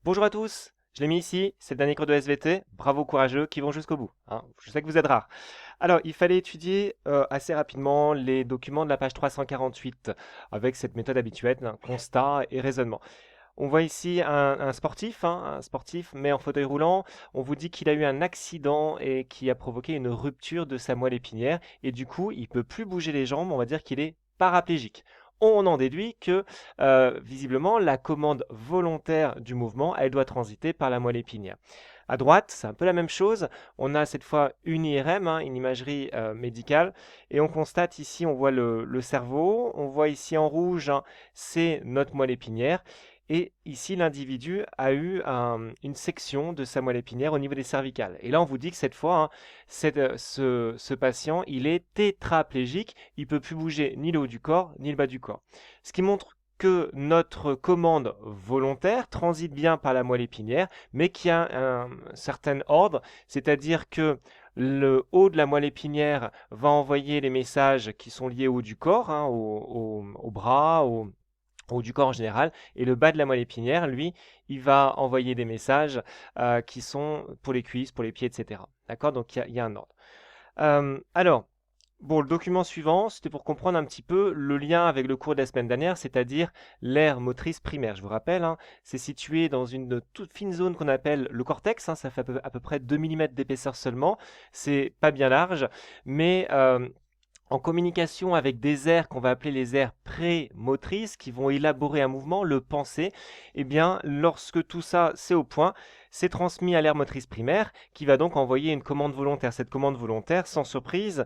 Bonjour à tous, je l'ai mis ici, c'est le dernier cours de SVT, bravo courageux qui vont jusqu'au bout, hein. Je sais que vous êtes rares. Alors, il fallait étudier assez rapidement les documents de la page 348 avec cette méthode habituelle, hein, constat et raisonnement. On voit ici un sportif, hein, un sportif, mais en fauteuil roulant. On vous dit qu'il a eu un accident et qui a provoqué une rupture de sa moelle épinière et du coup, il peut plus bouger les jambes. On va dire qu'il est paraplégique. On en déduit que visiblement la commande volontaire du mouvement, elle doit transiter par la moelle épinière. À droite, c'est un peu la même chose. On a cette fois une IRM, hein, une imagerie médicale, et on constate ici, on voit le cerveau. On voit ici en rouge, hein, c'est notre moelle épinière. Et ici, l'individu a eu une section de sa moelle épinière au niveau des cervicales. Et là, on vous dit que cette fois, hein, ce patient, il est tétraplégique. Il ne peut plus bouger ni le haut du corps, ni le bas du corps. Ce qui montre que notre commande volontaire transite bien par la moelle épinière, mais qu'il y a un certain ordre, c'est-à-dire que le haut de la moelle épinière va envoyer les messages qui sont liés au haut du corps, hein, au bras, au du corps en général, et le bas de la moelle épinière, lui, il va envoyer des messages qui sont pour les cuisses, pour les pieds, etc. D'accord? Donc il y a un ordre. Alors, bon, le document suivant, c'était pour comprendre un petit peu le lien avec le cours de la semaine dernière, c'est-à-dire l'aire motrice primaire. Je vous rappelle, hein, c'est situé dans une toute fine zone qu'on appelle le cortex, hein, ça fait à peu près 2 mm d'épaisseur seulement, c'est pas bien large, mais en communication avec des aires qu'on va appeler les aires prémotrices qui vont élaborer un mouvement, le penser, eh bien, lorsque tout ça c'est au point, c'est transmis à l'aire motrice primaire qui va donc envoyer une commande volontaire. Cette commande volontaire, sans surprise,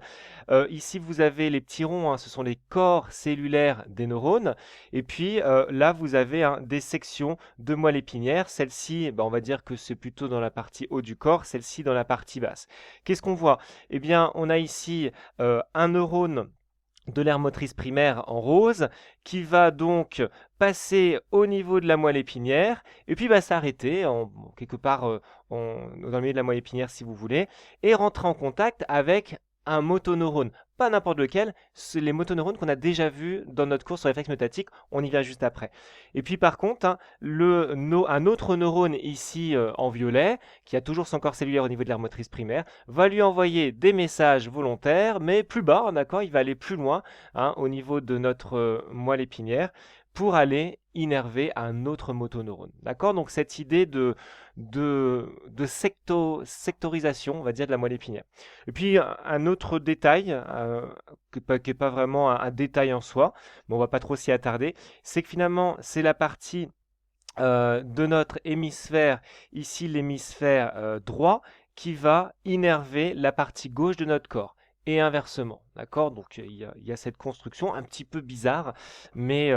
ici vous avez les petits ronds, hein, ce sont les corps cellulaires des neurones, et puis là vous avez hein, des sections de moelle épinière. Celle-ci, on va dire que c'est plutôt dans la partie haut du corps, celle-ci dans la partie basse. Qu'est-ce qu'on voit? Eh bien, on a ici un neurone de l'aire motrice primaire en rose qui va donc passer au niveau de la moelle épinière et puis va s'arrêter quelque part dans le milieu de la moelle épinière si vous voulez et rentrer en contact avec un motoneurone. Pas n'importe lequel, c'est les motoneurones qu'on a déjà vus dans notre cours sur réflexe myotatique, on y vient juste après. Et puis par contre, hein, un autre neurone ici en violet, qui a toujours son corps cellulaire au niveau de l'aire motrice primaire, va lui envoyer des messages volontaires, mais plus bas, d'accord, il va aller plus loin hein, au niveau de notre moelle épinière pour aller innerver un autre motoneurone. D'accord? Donc cette idée de sectorisation, on va dire, de la moelle épinière. Et puis un autre détail, qui n'est pas vraiment un détail en soi, mais on va pas trop s'y attarder, c'est que finalement c'est la partie de notre hémisphère, ici l'hémisphère droit, qui va innerver la partie gauche de notre corps. Et inversement, d'accord? Donc il y a cette construction un petit peu bizarre, mais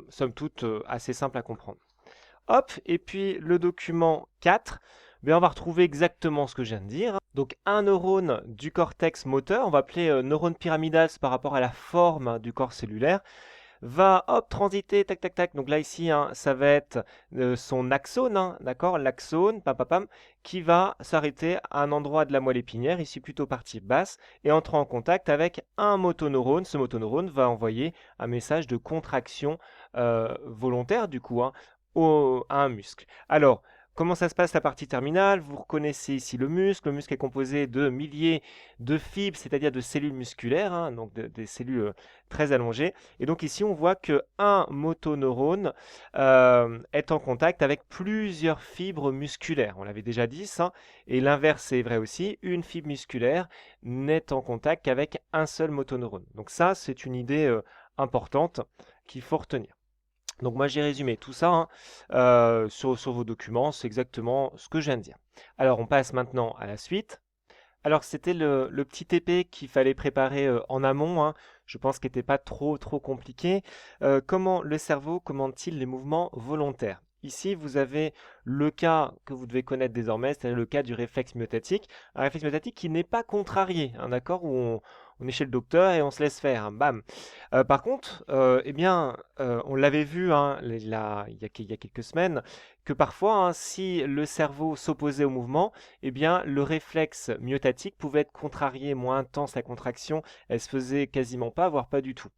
somme toute assez simple à comprendre. Hop, et puis le document 4, on va retrouver exactement ce que je viens de dire. Donc un neurone du cortex moteur, on va appeler neurone pyramidal par rapport à la forme du corps cellulaire, va hop transiter tac tac tac. Donc là ici hein, ça va être son axone, hein, d'accord, l'axone, pam pam pam, qui va s'arrêter à un endroit de la moelle épinière, ici plutôt partie basse, et entrer en contact avec un motoneurone. Ce motoneurone va envoyer un message de contraction volontaire du coup hein, à un muscle. Alors comment ça se passe la partie terminale? Vous reconnaissez ici le muscle. Le muscle est composé de milliers de fibres, c'est-à-dire de cellules musculaires, hein, donc des cellules très allongées. Et donc ici, on voit qu'un motoneurone est en contact avec plusieurs fibres musculaires. On l'avait déjà dit, ça. Et l'inverse est vrai aussi. Une fibre musculaire n'est en contact qu'avec un seul motoneurone. Donc ça, c'est une idée importante qu'il faut retenir. Donc moi j'ai résumé tout ça hein, sur vos documents, c'est exactement ce que je viens de dire. Alors on passe maintenant à la suite. Alors c'était le petit TP qu'il fallait préparer en amont, hein. Je pense qu'il n'était pas trop compliqué. Comment le cerveau commande-t-il les mouvements volontaires? Ici, vous avez le cas que vous devez connaître désormais, c'est-à-dire le cas du réflexe myotatique. Un réflexe myotatique qui n'est pas contrarié, hein, d'accord, où on est chez le docteur et on se laisse faire, hein, bam. Par contre, eh bien, on l'avait vu hein, il y a quelques semaines, que parfois, hein, si le cerveau s'opposait au mouvement, eh bien, le réflexe myotatique pouvait être contrarié, moins intense la contraction, elle se faisait quasiment pas, voire pas du tout.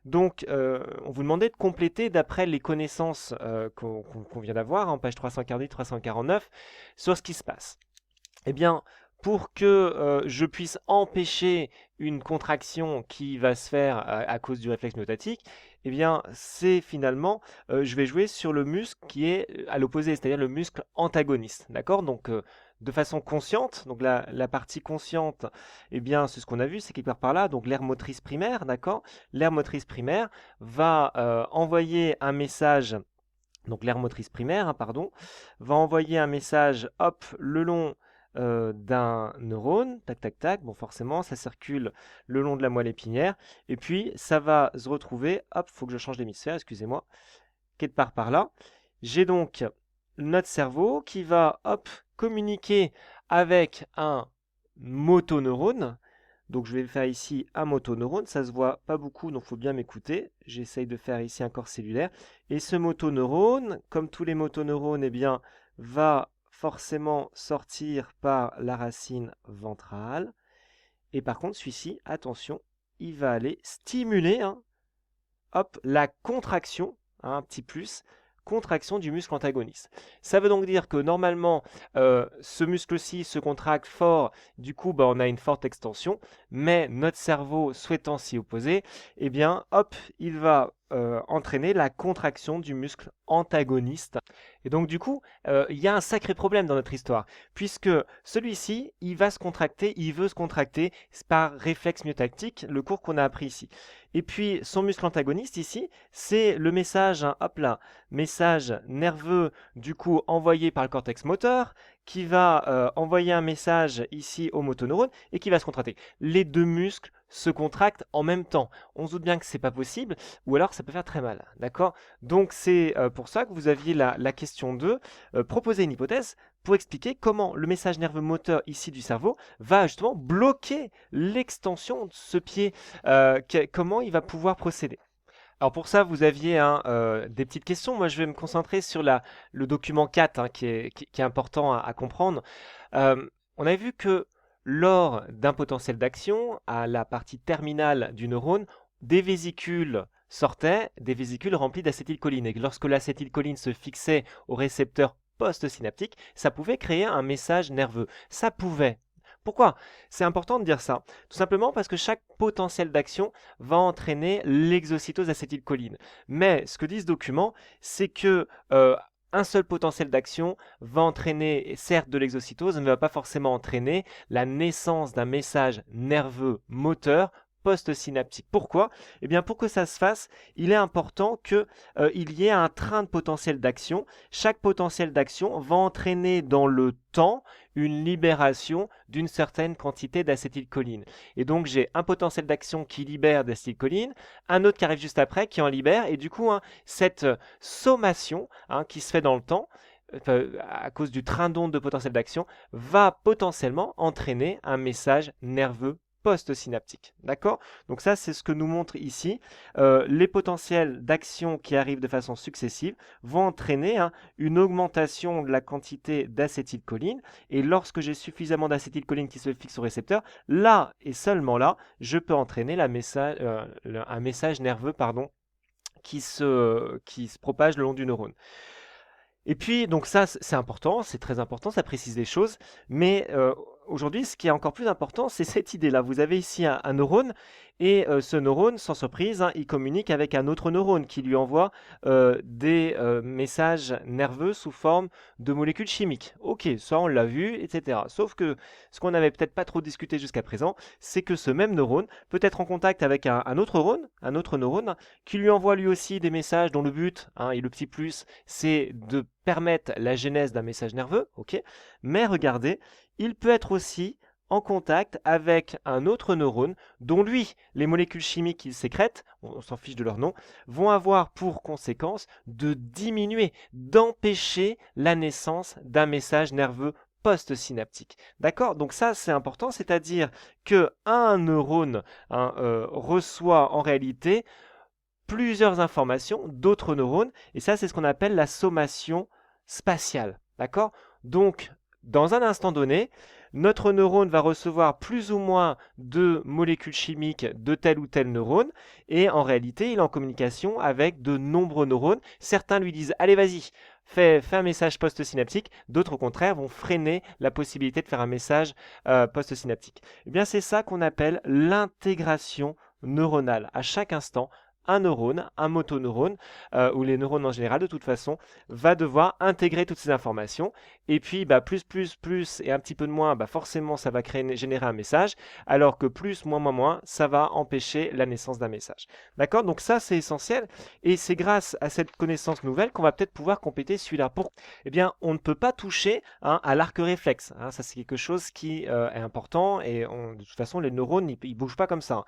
Donc, on vous demandait de compléter d'après les connaissances qu'on vient d'avoir, en page 348-349, sur ce qui se passe. Eh bien, pour que je puisse empêcher une contraction qui va se faire à cause du réflexe myotatique, eh bien, c'est finalement, je vais jouer sur le muscle qui est à l'opposé, c'est-à-dire le muscle antagoniste. D'accord? Donc, de façon consciente, donc la partie consciente, eh bien, c'est ce qu'on a vu, c'est quelque part par là, donc l'aire motrice primaire, d'accord? L'aire motrice primaire va envoyer un message, donc l'aire motrice primaire, hein, pardon, va envoyer un message, hop, le long d'un neurone, tac tac tac, bon forcément ça circule le long de la moelle épinière, et puis ça va se retrouver, hop, faut que je change d'hémisphère, excusez-moi, quelque part par là. J'ai donc notre cerveau qui va, hop, communiquer avec un motoneurone. Donc je vais faire ici un motoneurone, ça se voit pas beaucoup, donc il faut bien m'écouter. J'essaye de faire ici un corps cellulaire. Et ce motoneurone, comme tous les motoneurones, eh bien, va forcément sortir par la racine ventrale. Et par contre, celui-ci, attention, il va aller stimuler, hein, hop, la contraction, hein, un petit plus, contraction du muscle antagoniste. Ça veut donc dire que normalement, ce muscle-ci se contracte fort, du coup, on a une forte extension, mais notre cerveau souhaitant s'y opposer, eh bien, hop, il va entraîner la contraction du muscle antagoniste. Et donc, du coup, il y a un sacré problème dans notre histoire, puisque celui-ci, il va se contracter, il veut se contracter par réflexe myotactique, le cours qu'on a appris ici. Et puis, son muscle antagoniste ici, c'est le message, hein, hop là, message nerveux du coup envoyé par le cortex moteur qui va envoyer un message ici au motoneurone et qui va se contracter. Les deux muscles se contractent en même temps. On se doute bien que c'est pas possible ou alors ça peut faire très mal. D'accord? Donc c'est pour ça que vous aviez la question 2, proposer une hypothèse pour expliquer comment le message nerveux moteur ici du cerveau va justement bloquer l'extension de ce pied, comment il va pouvoir procéder. Alors pour ça, vous aviez des petites questions. Moi, je vais me concentrer sur le document 4, hein, qui est important à comprendre. On a vu que lors d'un potentiel d'action, à la partie terminale du neurone, des vésicules sortaient, des vésicules remplies d'acétylcholine. Et que lorsque l'acétylcholine se fixait au récepteur post-synaptique, ça pouvait créer un message nerveux. Ça pouvait. Pourquoi? C'est important de dire ça. Tout simplement parce que chaque potentiel d'action va entraîner l'exocytose d'acétylcholine. Mais ce que dit ce document, c'est que un seul potentiel d'action va entraîner, certes, de l'exocytose, mais ne va pas forcément entraîner la naissance d'un message nerveux moteur post-synaptique. Pourquoi? Eh bien, pour que ça se fasse, il est important qu'il y ait un train de potentiel d'action. Chaque potentiel d'action va entraîner dans le temps une libération d'une certaine quantité d'acétylcholine. Et donc, j'ai un potentiel d'action qui libère d'acétylcholine, un autre qui arrive juste après qui en libère, et du coup, hein, cette sommation, hein, qui se fait dans le temps, à cause du train d'onde de potentiel d'action, va potentiellement entraîner un message nerveux post-synaptique. D'accord? Donc ça, c'est ce que nous montre ici. Les potentiels d'action qui arrivent de façon successive vont entraîner, hein, une augmentation de la quantité d'acétylcholine. Et lorsque j'ai suffisamment d'acétylcholine qui se fixe au récepteur, là et seulement là, je peux entraîner un message nerveux, pardon, qui se propage le long du neurone. Et puis, donc ça, c'est important, c'est très important, ça précise des choses, mais aujourd'hui, ce qui est encore plus important, c'est cette idée-là. Vous avez ici un neurone, et ce neurone, sans surprise, hein, il communique avec un autre neurone qui lui envoie des messages nerveux sous forme de molécules chimiques. Ok, ça on l'a vu, etc. Sauf que ce qu'on n'avait peut-être pas trop discuté jusqu'à présent, c'est que ce même neurone peut être en contact avec un autre neurone, qui lui envoie lui aussi des messages dont le but, hein, et le petit plus, c'est de permettre la genèse d'un message nerveux, ok. Mais regardez, il peut être aussi en contact avec un autre neurone dont lui, les molécules chimiques qu'il sécrète, on s'en fiche de leur nom, vont avoir pour conséquence de diminuer, d'empêcher la naissance d'un message nerveux post-synaptique. D'accord? Donc ça, c'est important, c'est-à-dire qu'un neurone, hein, reçoit en réalité plusieurs informations d'autres neurones, et ça, c'est ce qu'on appelle la sommation spatiale. D'accord? Donc, dans un instant donné, Notre neurone va recevoir plus ou moins de molécules chimiques de tel ou tel neurone, et en réalité, il est en communication avec de nombreux neurones. Certains lui disent, allez, vas-y, fais un message post-synaptique. D'autres, au contraire, vont freiner la possibilité de faire un message post-synaptique. Eh bien, c'est ça qu'on appelle l'intégration neuronale. À chaque instant, un neurone, un motoneurone, ou les neurones en général, de toute façon, va devoir intégrer toutes ces informations. Et puis, plus, et un petit peu de moins, forcément, ça va générer un message, alors que plus, moins, ça va empêcher la naissance d'un message. D'accord? Donc ça, c'est essentiel. Et c'est grâce à cette connaissance nouvelle qu'on va peut-être pouvoir compléter celui-là. Pourquoi? Eh bien, on ne peut pas toucher à l'arc réflexe. Ça, c'est quelque chose qui est important. Et de toute façon, les neurones, ils ne bougent pas comme ça.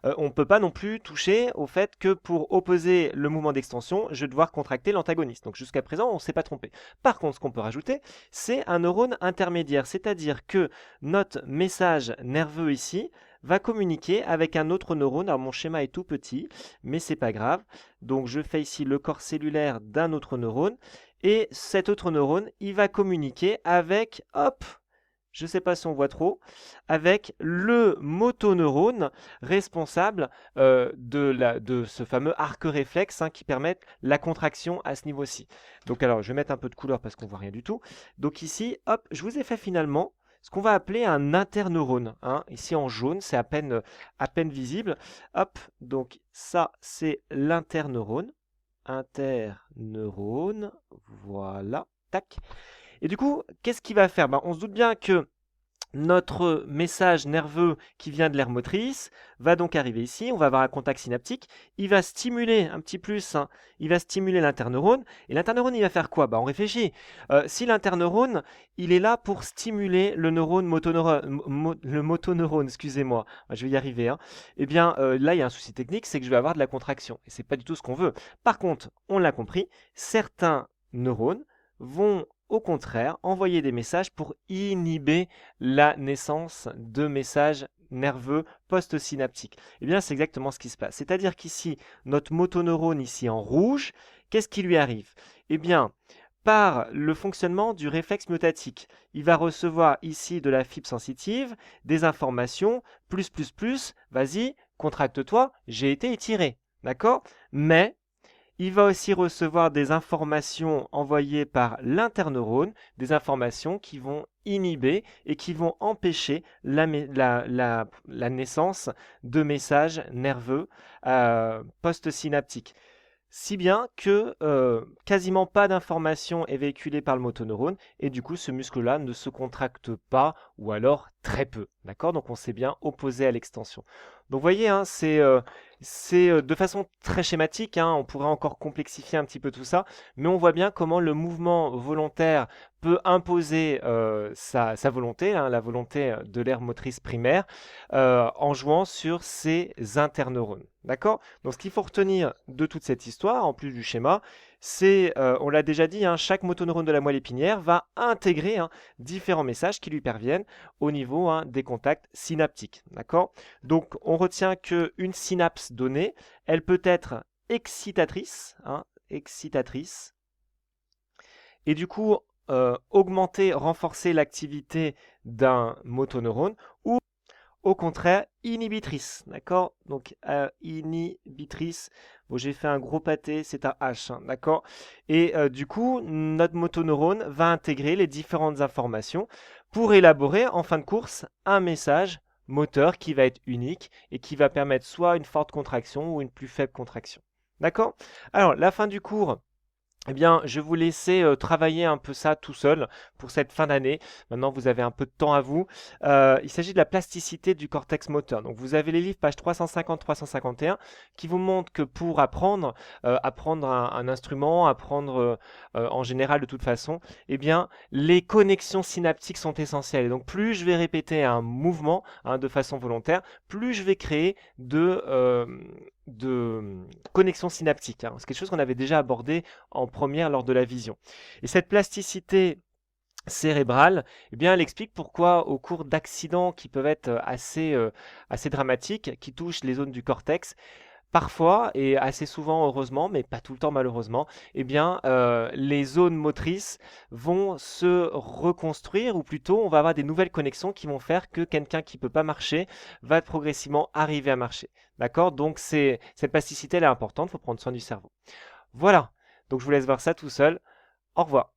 On ne peut pas non plus toucher au fait que pour opposer le mouvement d'extension, je vais devoir contracter l'antagoniste. Donc jusqu'à présent, on ne s'est pas trompé. Par contre, ce qu'on peut rajouter, c'est un neurone intermédiaire, c'est-à-dire que notre message nerveux ici va communiquer avec un autre neurone. Alors mon schéma est tout petit, mais c'est pas grave. Donc je fais ici le corps cellulaire d'un autre neurone, et cet autre neurone, il va communiquer avec, hop, je ne sais pas si on voit trop, avec le motoneurone responsable de ce fameux arc réflexe qui permet la contraction à ce niveau-ci. Donc alors, je vais mettre un peu de couleur parce qu'on ne voit rien du tout. Donc ici, hop, je vous ai fait finalement ce qu'on va appeler un interneurone. Ici en jaune, c'est à peine visible. Hop, donc ça, c'est l'interneurone. Interneurone, voilà, tac. Et du coup, qu'est-ce qu'il va faire? On se doute bien que notre message nerveux qui vient de l'aire motrice va donc arriver ici, on va avoir un contact synaptique, il va stimuler un petit plus, il va stimuler l'interneurone, et l'interneurone il va faire quoi? On réfléchit. Si l'interneurone, il est là pour stimuler le neurone le motoneurone, excusez-moi, je vais y arriver, eh bien là il y a un souci technique, c'est que je vais avoir de la contraction, et c'est pas du tout ce qu'on veut. Par contre, on l'a compris, certains neurones vont au contraire envoyer des messages pour inhiber la naissance de messages nerveux post-synaptiques. Eh bien, c'est exactement ce qui se passe. C'est-à-dire qu'ici, notre motoneurone ici en rouge, qu'est-ce qui lui arrive? Eh bien, par le fonctionnement du réflexe myotatique, il va recevoir ici de la fibre sensitive des informations, vas-y, contracte-toi, j'ai été étiré. D'accord? Mais il va aussi recevoir des informations envoyées par l'interneurone, des informations qui vont inhiber et qui vont empêcher la naissance de messages nerveux post-synaptiques. Si bien que quasiment pas d'information est véhiculée par le motoneurone et du coup ce muscle-là ne se contracte pas ou alors très peu. D'accord? Donc on s'est bien opposé à l'extension. Donc vous voyez, c'est de façon très schématique, on pourrait encore complexifier un petit peu tout ça, mais on voit bien comment le mouvement volontaire peut imposer sa volonté, la volonté de l'aire motrice primaire, en jouant sur ces interneurones. D'accord? Donc ce qu'il faut retenir de toute cette histoire, en plus du schéma, c'est, on l'a déjà dit, chaque motoneurone de la moelle épinière va intégrer différents messages qui lui parviennent au niveau des contacts synaptiques. D'accord? Donc on retient qu'une synapse donnée, elle peut être excitatrice, et du coup augmenter, renforcer l'activité d'un motoneurone, ou au contraire inhibitrice. D'accord? Donc inhibitrice, bon, j'ai fait un gros pâté, c'est un H, d'accord? Et du coup, notre motoneurone va intégrer les différentes informations pour élaborer en fin de course un message moteur qui va être unique et qui va permettre soit une forte contraction ou une plus faible contraction. D'accord? Alors, la fin du cours, eh bien, je vais vous laisser travailler un peu ça tout seul pour cette fin d'année. Maintenant, vous avez un peu de temps à vous. Il s'agit de la plasticité du cortex moteur. Donc, vous avez les livres pages 350-351 qui vous montrent que pour apprendre un instrument, apprendre en général de toute façon, eh bien, les connexions synaptiques sont essentielles. Et donc, plus je vais répéter un mouvement de façon volontaire, plus je vais créer de connexions synaptiques. C'est quelque chose qu'on avait déjà abordé en première lors de la vision. Et cette plasticité cérébrale, eh bien, elle explique pourquoi au cours d'accidents qui peuvent être assez dramatiques, qui touchent les zones du cortex, parfois, et assez souvent heureusement, mais pas tout le temps malheureusement, eh bien, les zones motrices vont se reconstruire, ou plutôt on va avoir des nouvelles connexions qui vont faire que quelqu'un qui peut pas marcher va progressivement arriver à marcher. D'accord? Donc cette plasticité elle est importante, il faut prendre soin du cerveau. Voilà, donc je vous laisse voir ça tout seul. Au revoir.